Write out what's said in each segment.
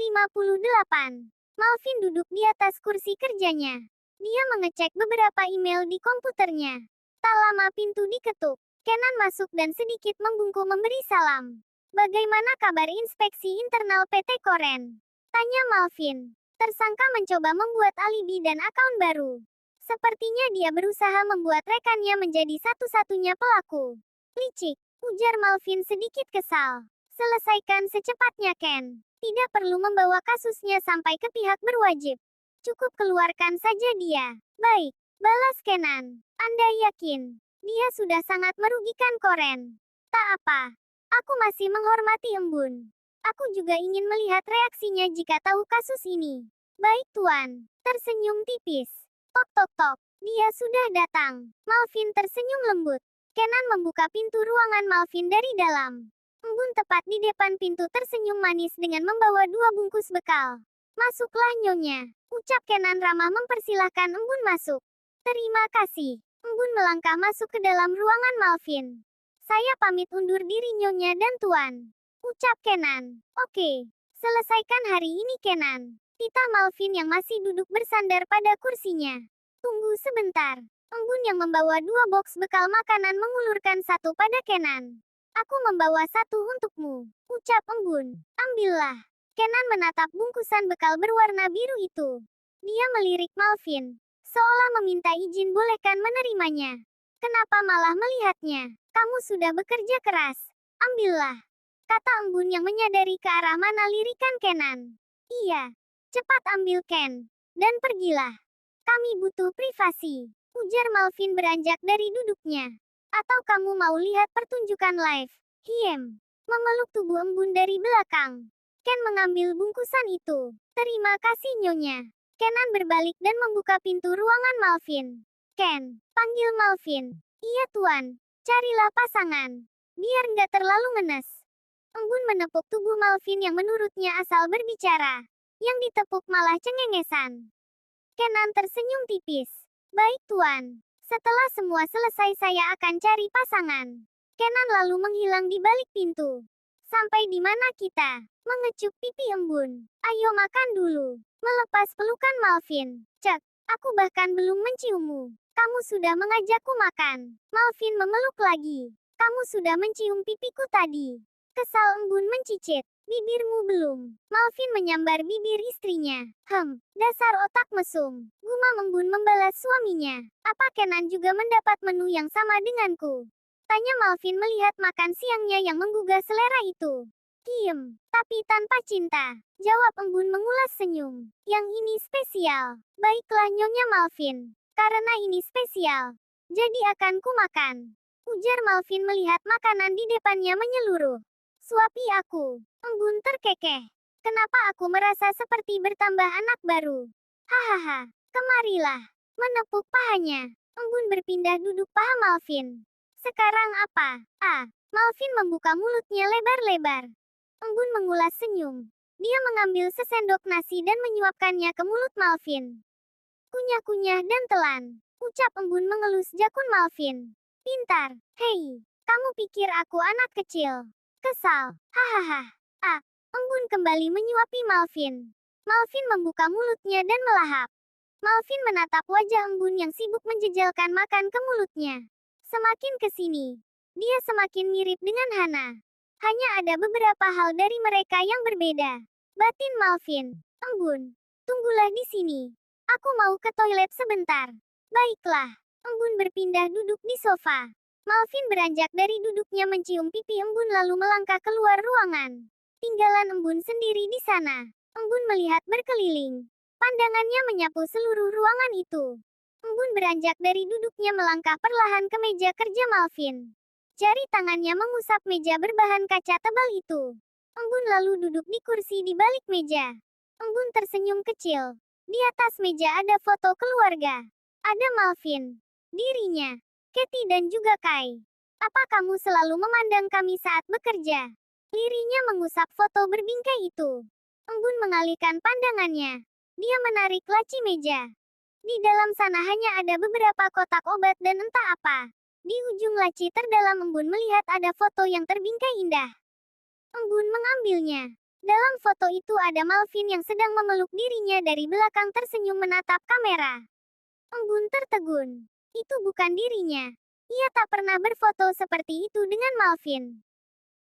58. Malvin duduk di atas kursi kerjanya. Dia mengecek beberapa email di komputernya. Tak lama pintu diketuk. Kenan masuk dan sedikit membungkuk memberi salam. "Bagaimana kabar inspeksi internal PT Koren?" tanya Malvin. Tersangka mencoba membuat alibi dan akaun baru. Sepertinya dia berusaha membuat rekannya menjadi satu-satunya pelaku. "Licik," ujar Malvin sedikit kesal. "Selesaikan secepatnya, Ken. Tidak perlu membawa kasusnya sampai ke pihak berwajib. Cukup keluarkan saja dia." "Baik," balas Kenan. "Anda yakin dia sudah sangat merugikan Koren?" "Tak apa. Aku masih menghormati Embun. Aku juga ingin melihat reaksinya jika tahu kasus ini." "Baik, Tuan." Tersenyum tipis. Tok tok tok. "Dia sudah datang." Malvin tersenyum lembut. Kenan membuka pintu ruangan Malvin dari dalam. Embun tepat di depan pintu tersenyum manis dengan membawa 2 bungkus bekal. "Masuklah, Nyonya," ucap Kenan ramah mempersilahkan Embun masuk. "Terima kasih." Embun melangkah masuk ke dalam ruangan Malvin. "Saya pamit undur diri, Nyonya dan Tuan," ucap Kenan. "Oke. Selesaikan hari ini, Kenan." Tita Malvin yang masih duduk bersandar pada kursinya. "Tunggu sebentar." Embun yang membawa 2 boks bekal makanan mengulurkan satu pada Kenan. "Aku membawa satu untukmu," ucap Embun. "Ambillah." Kenan menatap bungkusan bekal berwarna biru itu. Dia melirik Malvin, seolah meminta izin bolehkan menerimanya. "Kenapa malah melihatnya? Kamu sudah bekerja keras. Ambillah," kata Embun yang menyadari ke arah mana lirikan Kenan. "Iya. Cepat ambil, Ken. Dan pergilah. Kami butuh privasi," ujar Malvin beranjak dari duduknya. "Atau kamu mau lihat pertunjukan live?" Hiem. Memeluk tubuh Embun dari belakang. Ken mengambil bungkusan itu. "Terima kasih, Nyonya." Kenan berbalik dan membuka pintu ruangan Malvin. "Ken," panggil Malvin. "Iya, Tuan. Carilah pasangan. Biar nggak terlalu ngenes." Embun menepuk tubuh Malvin yang menurutnya asal berbicara. Yang ditepuk malah cengengesan. Kenan tersenyum tipis. "Baik, Tuan. Setelah semua selesai saya akan cari pasangan." Kenan lalu menghilang di balik pintu. "Sampai di mana kita?" mengecup pipi Embun. "Ayo makan dulu." Melepas pelukan Malvin. "Cek, aku bahkan belum menciummu. Kamu sudah mengajakku makan." Malvin memeluk lagi. "Kamu sudah mencium pipiku tadi." Kesal Embun mencicit. "Bibirmu belum." Malvin menyambar bibir istrinya. Dasar otak mesum." Gumam Embun membalas suaminya. "Apa Kenan juga mendapat menu yang sama denganku?" tanya Malvin melihat makan siangnya yang menggugah selera itu. "Kiem, tapi tanpa cinta," jawab Embun mengulas senyum. "Yang ini spesial." "Baiklah, Nyonya Malvin. Karena ini spesial, jadi akan kumakan," ujar Malvin melihat makanan di depannya menyeluruh. "Suapi aku." Embun terkekeh. "Kenapa aku merasa seperti bertambah anak baru?" "Hahaha, kemarilah." Menepuk pahanya. Embun berpindah duduk paha Malvin. "Sekarang apa?" Malvin membuka mulutnya lebar-lebar. Embun mengulas senyum. Dia mengambil sesendok nasi dan menyuapkannya ke mulut Malvin. "Kunyah-kunyah dan telan," ucap Embun mengelus jakun Malvin. "Pintar. Hei, kamu pikir aku anak kecil?" Kesal. "Hahaha." Embun kembali menyuapi Malvin. Malvin membuka mulutnya dan melahap. Malvin menatap wajah Embun yang sibuk menjejalkan makan ke mulutnya. Semakin ke sini, dia semakin mirip dengan Hana. Hanya ada beberapa hal dari mereka yang berbeda. Batin Malvin. "Embun, tunggulah di sini. Aku mau ke toilet sebentar." "Baiklah." Embun berpindah duduk di sofa. Malvin beranjak dari duduknya mencium pipi Embun lalu melangkah keluar ruangan. Tinggalan Embun sendiri di sana. Embun melihat berkeliling. Pandangannya menyapu seluruh ruangan itu. Embun beranjak dari duduknya melangkah perlahan ke meja kerja Malvin. Jari tangannya mengusap meja berbahan kaca tebal itu. Embun lalu duduk di kursi di balik meja. Embun tersenyum kecil. Di atas meja ada foto keluarga. Ada Malvin, dirinya, Katie dan juga Kai. "Apa kamu selalu memandang kami saat bekerja?" Lirinya mengusap foto berbingkai itu. Embun mengalihkan pandangannya. Dia menarik laci meja. Di dalam sana hanya ada beberapa kotak obat dan entah apa. Di ujung laci terdalam Embun melihat ada foto yang terbingkai indah. Embun mengambilnya. Dalam foto itu ada Malvin yang sedang memeluk dirinya dari belakang tersenyum menatap kamera. Embun tertegun. Itu bukan dirinya. Ia tak pernah berfoto seperti itu dengan Malvin.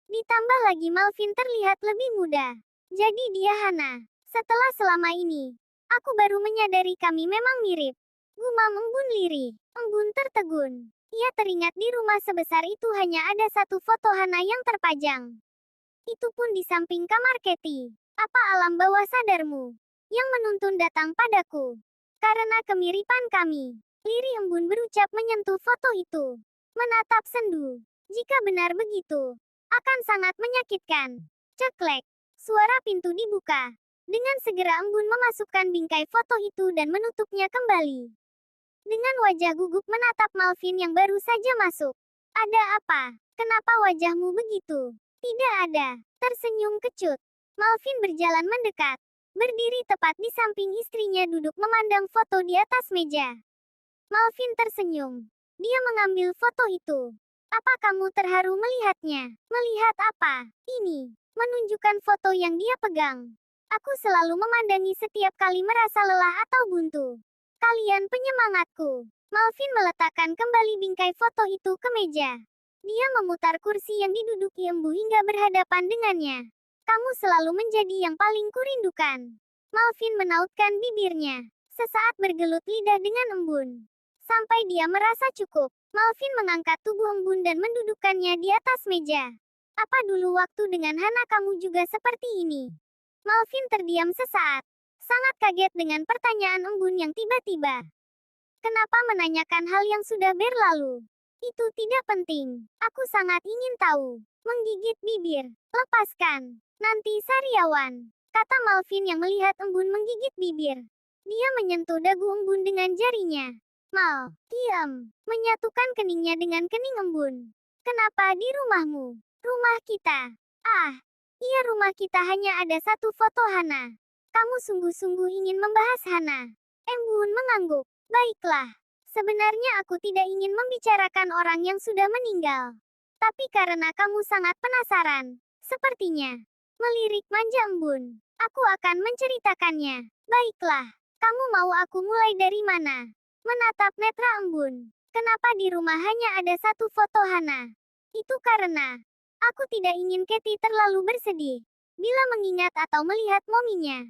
Ditambah lagi Malvin terlihat lebih muda. Jadi dia Hana. Setelah selama ini, aku baru menyadari kami memang mirip. Gumam Embun lirih. Embun tertegun. Ia teringat di rumah sebesar itu hanya ada satu foto Hana yang terpajang. Itu pun di samping kamar Katie. Apa alam bawah sadarmu yang menuntun datang padaku? Karena kemiripan kami. Lirih Embun berucap menyentuh foto itu. Menatap sendu. Jika benar begitu, akan sangat menyakitkan. Ceklek. Suara pintu dibuka. Dengan segera Embun memasukkan bingkai foto itu dan menutupnya kembali. Dengan wajah gugup menatap Malvin yang baru saja masuk. Ada apa? Kenapa wajahmu begitu? Tidak ada. Tersenyum kecut. Malvin berjalan mendekat. Berdiri tepat di samping istrinya duduk memandang foto di atas meja. Malvin tersenyum. Dia mengambil foto itu. Apa kamu terharu melihatnya? Melihat apa? Ini. Menunjukkan foto yang dia pegang. Aku selalu memandangi setiap kali merasa lelah atau buntu. Kalian penyemangatku. Malvin meletakkan kembali bingkai foto itu ke meja. Dia memutar kursi yang diduduki Embu hingga berhadapan dengannya. Kamu selalu menjadi yang paling kurindukan. Malvin menautkan bibirnya. Sesaat bergelut lidah dengan Embun. Sampai dia merasa cukup, Malvin mengangkat tubuh Embun dan mendudukkannya di atas meja. Apa dulu waktu dengan Hana kamu juga seperti ini? Malvin terdiam sesaat. Sangat kaget dengan pertanyaan Embun yang tiba-tiba. Kenapa menanyakan hal yang sudah berlalu? Itu tidak penting. Aku sangat ingin tahu. Menggigit bibir. Lepaskan. Nanti sariawan. Kata Malvin yang melihat Embun menggigit bibir. Dia menyentuh dagu Embun dengan jarinya. Mal, diam. Menyatukan keningnya dengan kening Embun. Kenapa di rumahmu? Rumah kita. Ah, iya rumah kita hanya ada satu foto Hana. Kamu sungguh-sungguh ingin membahas Hana. Embun mengangguk. Baiklah. Sebenarnya aku tidak ingin membicarakan orang yang sudah meninggal. Tapi karena kamu sangat penasaran, sepertinya. Melirik manja Embun. Aku akan menceritakannya. Baiklah. Kamu mau aku mulai dari mana? Menatap netra Embun. Kenapa di rumah hanya ada satu foto Hana? Itu karena aku tidak ingin Katie terlalu bersedih bila mengingat atau melihat mominya.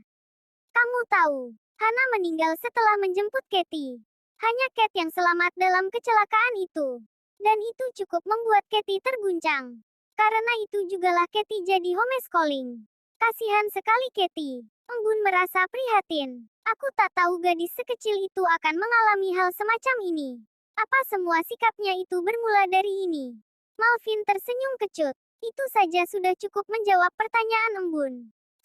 Kamu tahu, Hana meninggal setelah menjemput Katie. Hanya Kate yang selamat dalam kecelakaan itu. Dan itu cukup membuat Katie terguncang. Karena itu jugalah Katie jadi homeschooling. Kasihan sekali Katie. Embun merasa prihatin. Aku tak tahu gadis sekecil itu akan mengalami hal semacam ini. Apa semua sikapnya itu bermula dari ini? Malvin tersenyum kecut. Itu saja sudah cukup menjawab pertanyaan Embun.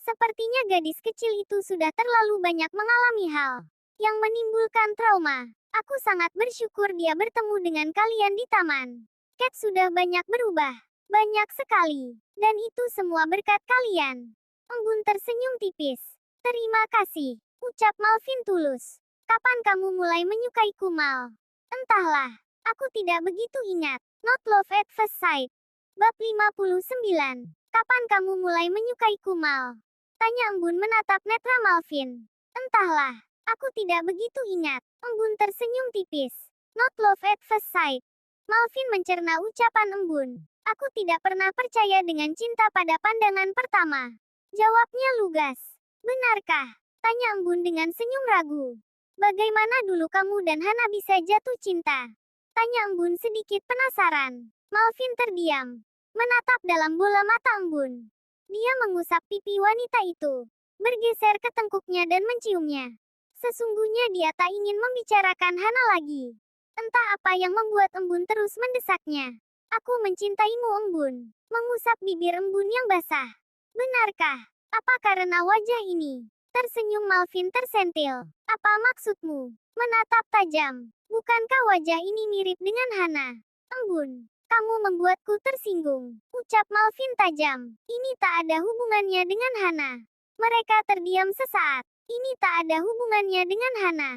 Sepertinya gadis kecil itu sudah terlalu banyak mengalami hal yang menimbulkan trauma. Aku sangat bersyukur dia bertemu dengan kalian di taman. Kate sudah banyak berubah. Banyak sekali. Dan itu semua berkat kalian. Embun tersenyum tipis. Terima kasih. Ucap Malvin tulus. Kapan kamu mulai menyukaiku, Mal? Entahlah. Aku tidak begitu ingat. Not love at first sight. Bab 59. Kapan kamu mulai menyukaiku, Mal? Tanya Embun menatap netra Malvin. Entahlah. Aku tidak begitu ingat. Embun tersenyum tipis. Not love at first sight. Malvin mencerna ucapan Embun. Aku tidak pernah percaya dengan cinta pada pandangan pertama. Jawabnya lugas. Benarkah? Tanya Embun dengan senyum ragu. Bagaimana dulu kamu dan Hana bisa jatuh cinta? Tanya Embun sedikit penasaran. Malvin terdiam. Menatap dalam bola mata Embun. Dia mengusap pipi wanita itu. Bergeser ke tengkuknya dan menciumnya. Sesungguhnya dia tak ingin membicarakan Hana lagi. Entah apa yang membuat Embun terus mendesaknya. Aku mencintaimu Embun. Mengusap bibir Embun yang basah. Benarkah? Apa karena wajah ini? Tersenyum Malvin tersentil. Apa maksudmu? Menatap tajam. Bukankah wajah ini mirip dengan Hana? Embun, kamu membuatku tersinggung. Ucap Malvin tajam. Ini tak ada hubungannya dengan Hana. Mereka terdiam sesaat. Ini tak ada hubungannya dengan Hana.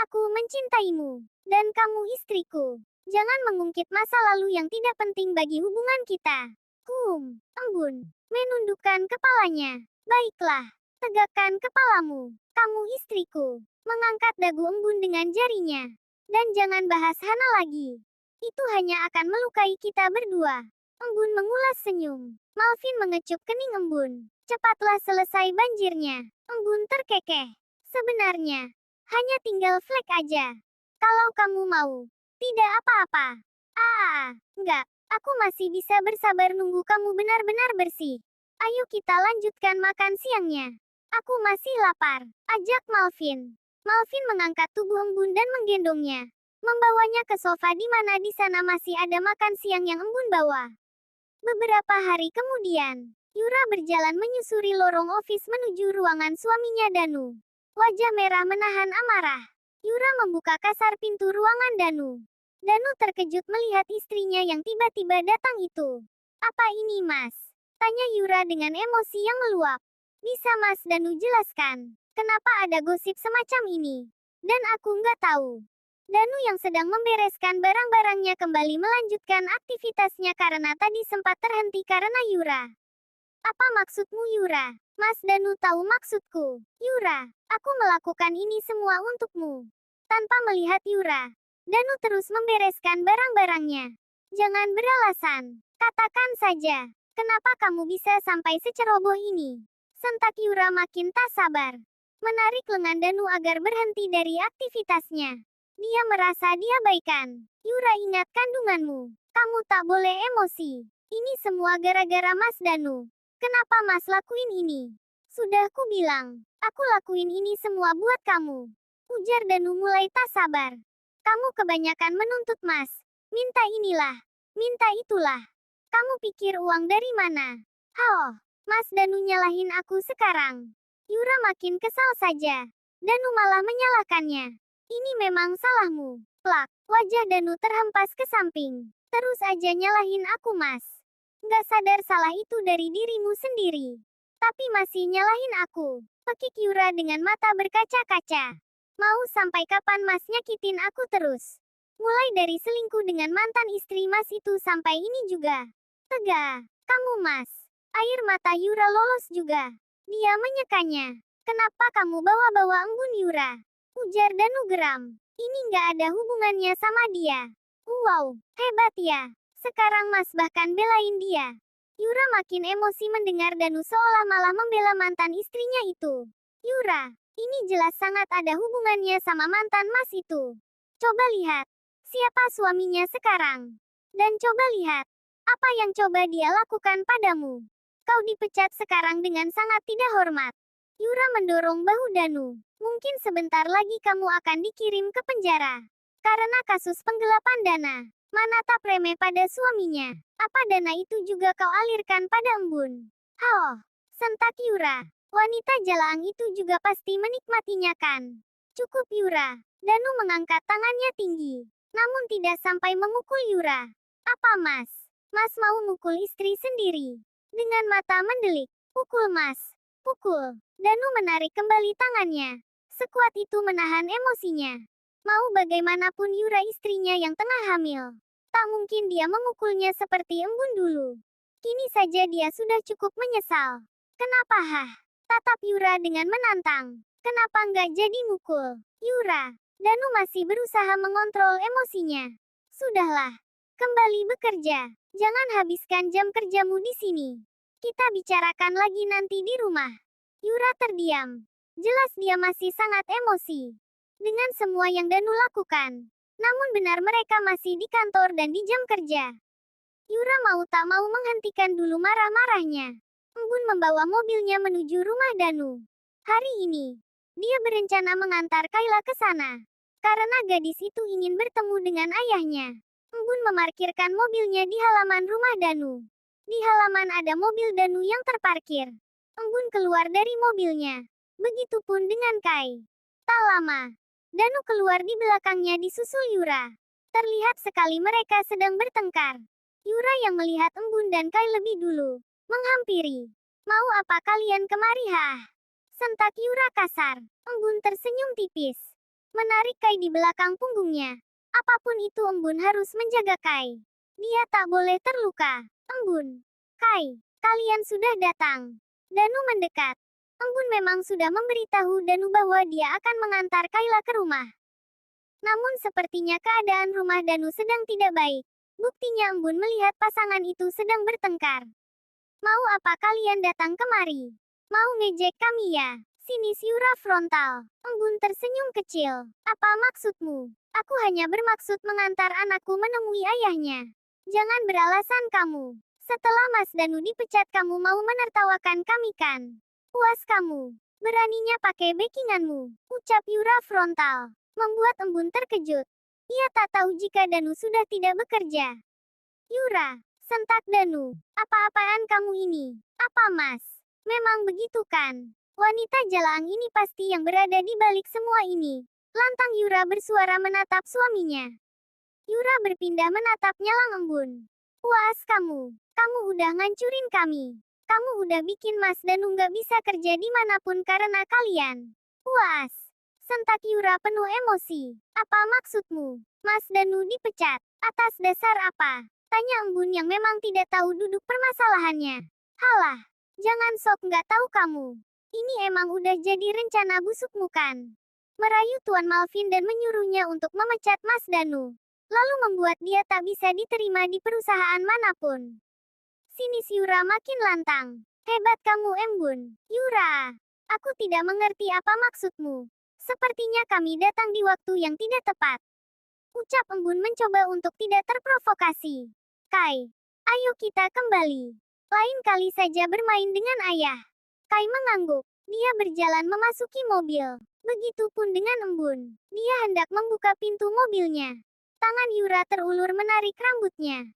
Aku mencintaimu. Dan kamu istriku. Jangan mengungkit masa lalu yang tidak penting bagi hubungan kita. Embun menundukkan kepalanya. Baiklah, tegakkan kepalamu. Kamu istriku. Mengangkat dagu embun dengan jarinya. Dan jangan bahas Hana lagi. Itu hanya akan melukai kita berdua. Embun mengulas senyum. Malvin mengecup kening embun. Cepatlah selesai banjirnya. Embun terkekeh. Sebenarnya, hanya tinggal flek aja. Kalau kamu mau. Tidak apa-apa. Enggak. Aku masih bisa bersabar nunggu kamu benar-benar bersih. Ayo kita lanjutkan makan siangnya. Aku masih lapar. Ajak Malvin. Malvin mengangkat tubuh embun dan menggendongnya. Membawanya ke sofa di mana di sana masih ada makan siang yang embun bawa. Beberapa hari kemudian, Yura berjalan menyusuri lorong office menuju ruangan suaminya Danu. Wajah merah menahan amarah. Yura membuka kasar pintu ruangan Danu. Danu terkejut melihat istrinya yang tiba-tiba datang itu. Apa ini, Mas? Tanya Yura dengan emosi yang meluap. Bisa Mas Danu jelaskan, kenapa ada gosip semacam ini? Dan aku nggak tahu. Danu yang sedang membereskan barang-barangnya kembali melanjutkan aktivitasnya karena tadi sempat terhenti karena Yura. Apa maksudmu Yura? Mas Danu tahu maksudku. Yura, aku melakukan ini semua untukmu. Tanpa melihat Yura, Danu terus membereskan barang-barangnya. Jangan beralasan. Katakan saja, kenapa kamu bisa sampai seceroboh ini? Sentak Yura makin tak sabar. Menarik lengan Danu agar berhenti dari aktivitasnya. Dia merasa diabaikan. Yura, ingat kandunganmu. Kamu tak boleh emosi. Ini semua gara-gara Mas Danu. Kenapa Mas lakuin ini? Sudah ku bilang, aku lakuin ini semua buat kamu. Ujar Danu mulai tak sabar. Kamu kebanyakan menuntut Mas. Minta inilah, minta itulah. Kamu pikir uang dari mana? Mas Danu nyalahin aku sekarang. Yura makin kesal saja. Danu malah menyalahkannya. Ini memang salahmu. Plak, wajah Danu terhempas ke samping. Terus aja nyalahin aku Mas. Nggak sadar salah itu dari dirimu sendiri. Tapi masih nyalahin aku. Pekik Yura dengan mata berkaca-kaca. Mau sampai kapan Mas nyakitin aku terus? Mulai dari selingkuh dengan mantan istri Mas itu sampai ini juga. Tega, kamu Mas. Air mata Yura lolos juga. Dia menyekanya. Kenapa kamu bawa-bawa embun Yura? Ujar Danu geram. Ini nggak ada hubungannya sama dia. Wow, hebat ya. Sekarang Mas bahkan belain dia. Yura makin emosi mendengar Danu seolah malah membela mantan istrinya itu. Yura, ini jelas sangat ada hubungannya sama mantan Mas itu. Coba lihat, siapa suaminya sekarang. Dan coba lihat, apa yang coba dia lakukan padamu. Kau dipecat sekarang dengan sangat tidak hormat. Yura mendorong bahu Danu. Mungkin sebentar lagi kamu akan dikirim ke penjara. Karena kasus penggelapan dana. Mana tak remeh pada suaminya. Apa dana itu juga kau alirkan pada embun? Sentak Yura. Wanita jalaang itu juga pasti menikmatinya kan? Cukup Yura. Danu mengangkat tangannya tinggi. Namun tidak sampai memukul Yura. Apa Mas? Mas mau mukul istri sendiri? Dengan mata mendelik. Pukul Mas. Pukul. Danu menarik kembali tangannya. Sekuat itu menahan emosinya. Mau bagaimanapun Yura istrinya yang tengah hamil. Tak mungkin dia memukulnya seperti embun dulu. Kini saja dia sudah cukup menyesal. Kenapa Tatap Yura dengan menantang. Kenapa nggak jadi mukul? Yura. Danu masih berusaha mengontrol emosinya. Sudahlah. Kembali bekerja. Jangan habiskan jam kerjamu di sini. Kita bicarakan lagi nanti di rumah. Yura terdiam. Jelas dia masih sangat emosi dengan semua yang Danu lakukan. Namun benar mereka masih di kantor dan di jam kerja. Yura mau tak mau menghentikan dulu marah-marahnya. Embun membawa mobilnya menuju rumah Danu. Hari ini, dia berencana mengantar Kayla ke sana. Karena gadis itu ingin bertemu dengan ayahnya. Embun memarkirkan mobilnya di halaman rumah Danu. Di halaman ada mobil Danu yang terparkir. Embun keluar dari mobilnya. Begitupun dengan Kai. Tak lama, Danu keluar di belakangnya disusul Yura. Terlihat sekali mereka sedang bertengkar. Yura yang melihat Embun dan Kai lebih dulu, menghampiri. Mau apa kalian kemari Sentak Yura kasar. Embun tersenyum tipis. Menarik Kai di belakang punggungnya. Apapun itu Embun harus menjaga Kai. Dia tak boleh terluka. Embun. Kai, kalian sudah datang. Danu mendekat. Embun memang sudah memberitahu Danu bahwa dia akan mengantar Kayla ke rumah. Namun sepertinya keadaan rumah Danu sedang tidak baik. Buktinya Embun melihat pasangan itu sedang bertengkar. Mau apa kalian datang kemari? Mau ngejek kami ya? Sinis Yura frontal. Embun tersenyum kecil. Apa maksudmu? Aku hanya bermaksud mengantar anakku menemui ayahnya. Jangan beralasan kamu. Setelah Mas Danu dipecat kamu mau menertawakan kami kan? Puas kamu. Beraninya pakai backinganmu. Ucap Yura frontal. Membuat Embun terkejut. Ia tak tahu jika Danu sudah tidak bekerja. Yura, sentak Danu. Apa-apaan kamu ini? Apa Mas? Memang begitu kan? Wanita Jalaang ini pasti yang berada di balik semua ini. Lantang Yura bersuara menatap suaminya. Yura berpindah menatap Nyalang Embun. Puas kamu. Kamu udah ngancurin kami. Kamu udah bikin Mas Danu nggak bisa kerja dimanapun karena kalian. Puas. Sentak Yura penuh emosi. Apa maksudmu? Mas Danu dipecat. Atas dasar apa? Tanya Embun yang memang tidak tahu duduk permasalahannya. Halah. Jangan sok nggak tahu kamu. Ini emang udah jadi rencana busukmu kan? Merayu Tuan Malvin dan menyuruhnya untuk memecat Mas Danu. Lalu membuat dia tak bisa diterima di perusahaan manapun. Sinis Yura makin lantang. Hebat kamu Embun. Yura, aku tidak mengerti apa maksudmu. Sepertinya kami datang di waktu yang tidak tepat. Ucap Embun mencoba untuk tidak terprovokasi. Kai, ayo kita kembali. Lain kali saja bermain dengan ayah. Kai mengangguk. Dia berjalan memasuki mobil. Begitupun dengan Embun. Dia hendak membuka pintu mobilnya. Tangan Yura terulur menarik rambutnya.